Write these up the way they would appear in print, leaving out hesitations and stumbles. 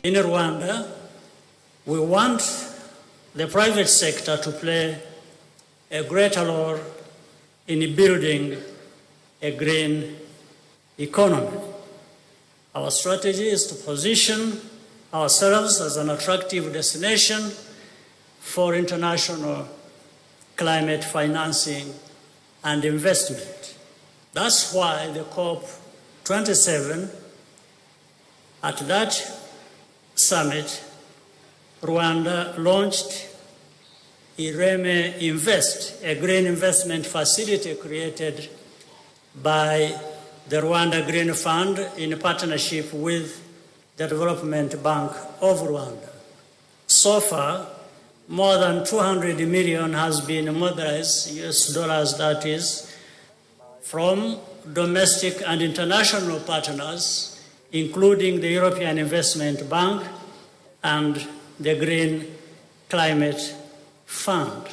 In Rwanda, we want the private sector to play a greater role in building a green economy. Our strategy is to position ourselves as an attractive destination for international climate financing and investment. That's why the COP27, at that summit, Rwanda launched Ireme Invest, a green investment facility created by the Rwanda Green Fund in partnership with the Development Bank of Rwanda. So far, more than 200 million has been mobilized, US dollars that is, from domestic and international partners, including the European Investment Bank and the Green Climate Fund.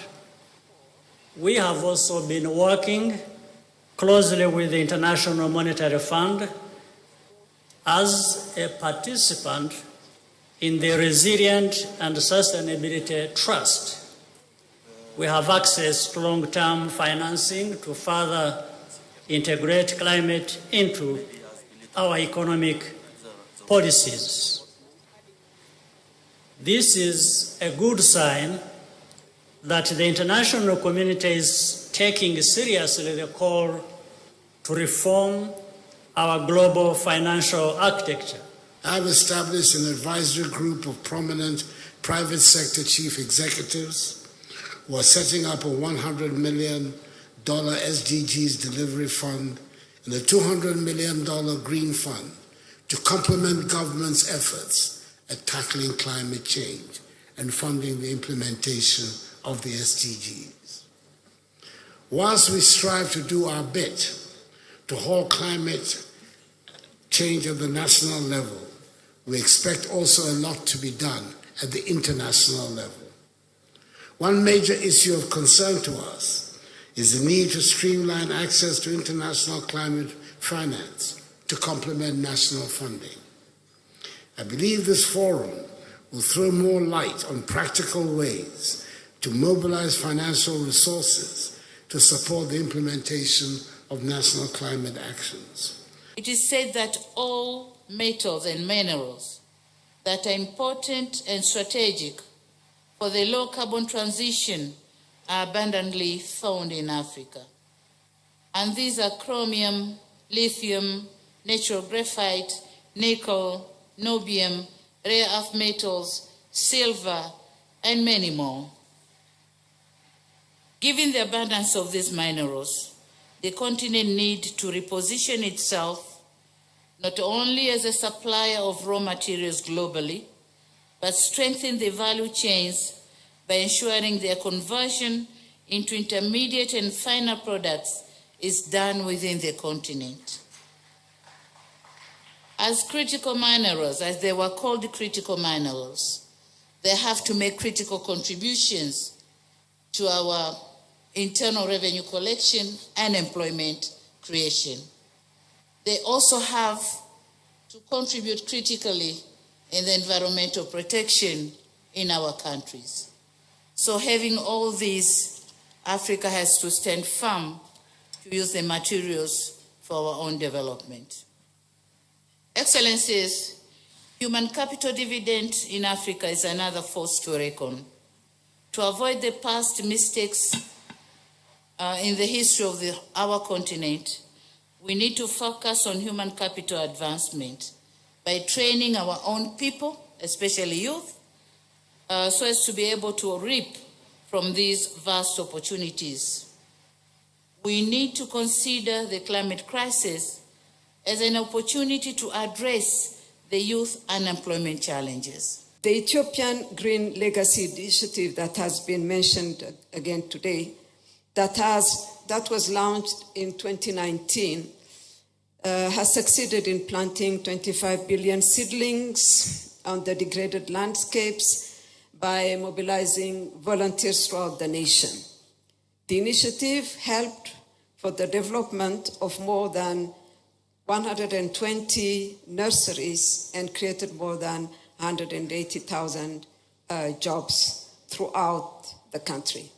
We have also been working closely with the International Monetary Fund as a participant in the Resilient and Sustainability Trust. We have access to long-term financing to further integrate climate into our economic policies. This is a good sign that the international community is taking seriously the call to reform our global financial architecture. I've established an advisory group of prominent private sector chief executives who are setting up a $100 million SDGs delivery fund and a $200 million green fund to complement government's efforts at tackling climate change and funding the implementation of the SDGs. Whilst we strive to do our bit to halt climate change at the national level, we expect also a lot to be done at the international level. One major issue of concern to us is the need to streamline access to international climate finance to complement national funding. I believe this forum will throw more light on practical ways to mobilize financial resources to support the implementation of national climate actions. It is said that all metals and minerals that are important and strategic for the low carbon transition are abundantly found in Africa. And these are chromium, lithium, natural graphite, nickel, niobium, rare earth metals, silver, and many more. Given the abundance of these minerals, the continent needs to reposition itself not only as a supplier of raw materials globally, but strengthen the value chains by ensuring their conversion into intermediate and final products is done within the continent. As critical minerals, as they were called critical minerals, they have to make critical contributions to our internal revenue collection and employment creation. They also have to contribute critically in the environmental protection in our countries. So having all these, Africa has to stand firm to use the materials for our own development. Excellencies, human capital dividend in Africa is another force to reckon. To avoid the past mistakes in the history of our continent, we need to focus on human capital advancement by training our own people, especially youth, so as to be able to reap from these vast opportunities. We need to consider the climate crisis as an opportunity to address the youth unemployment challenges. The Ethiopian Green Legacy Initiative that has been mentioned again today, that was launched in 2019, has succeeded in planting 25 billion seedlings on the degraded landscapes by mobilizing volunteers throughout the nation. The initiative helped for the development of more than 120 nurseries and created more than 180,000 jobs throughout the country.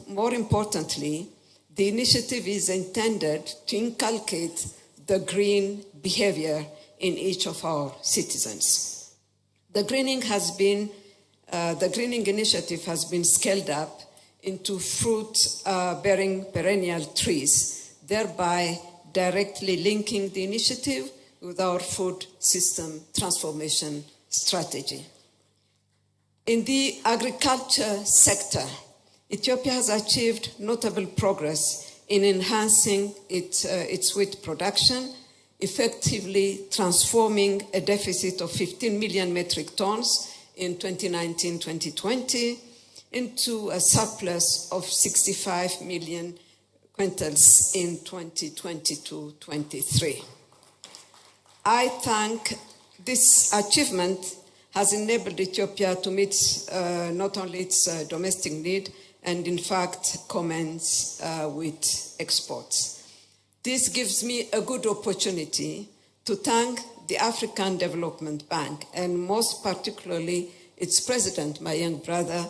More importantly, the initiative is intended to inculcate the green behavior in each of our citizens. The greening initiative has been scaled up into fruit-bearing perennial trees, thereby directly linking the initiative with our food system transformation strategy. In the agriculture sector, Ethiopia has achieved notable progress in enhancing its wheat production, effectively transforming a deficit of 15 million metric tons in 2019-2020 into a surplus of 65 million quintals in 2022-23. I think this achievement has enabled Ethiopia to meet not only its domestic need, and in fact commence with exports. This gives me a good opportunity to thank the African Development Bank, and most particularly its president, my young brother,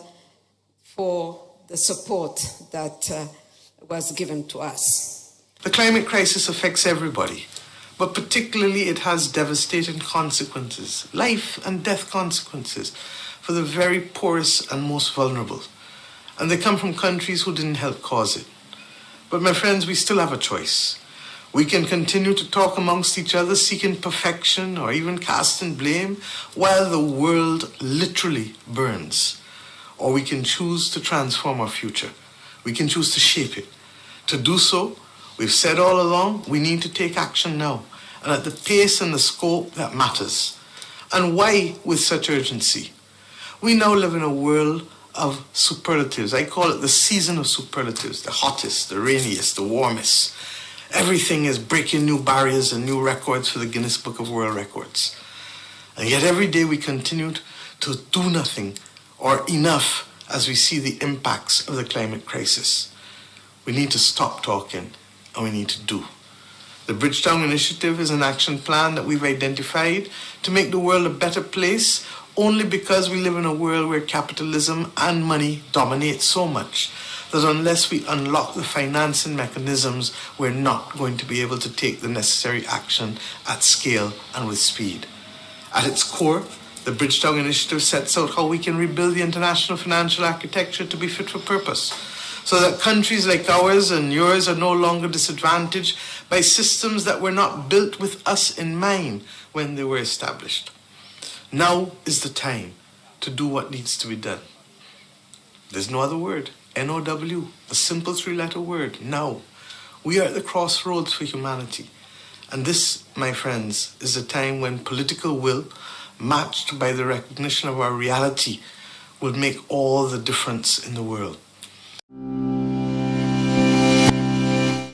for the support that was given to us. The climate crisis affects everybody, but particularly it has devastating consequences, life and death consequences, for the very poorest and most vulnerable. And they come from countries who didn't help cause it. But my friends, we still have a choice. We can continue to talk amongst each other, seeking perfection or even casting blame, while the world literally burns. Or we can choose to transform our future. We can choose to shape it. To do so, we've said all along, we need to take action now, and at the pace and the scope that matters. And why with such urgency? We now live in a world of superlatives. I call it the season of superlatives, the hottest, the rainiest, the warmest. Everything is breaking new barriers and new records for the Guinness Book of World Records. And yet every day we continue to do nothing or enough as we see the impacts of the climate crisis. We need to stop talking and we need to do. The Bridgetown Initiative is an action plan that we've identified to make the world a better place, only because we live in a world where capitalism and money dominate so much that unless we unlock the financing mechanisms, we're not going to be able to take the necessary action at scale and with speed. At its core, the Bridgetown Initiative sets out how we can rebuild the international financial architecture to be fit for purpose, so that countries like ours and yours are no longer disadvantaged by systems that were not built with us in mind when they were established. Now is the time to do what needs to be done. There's no other word. N-O-W, a simple three-letter word, now. We are at the crossroads for humanity. And this, my friends, is a time when political will, matched by the recognition of our reality, will make all the difference in the world.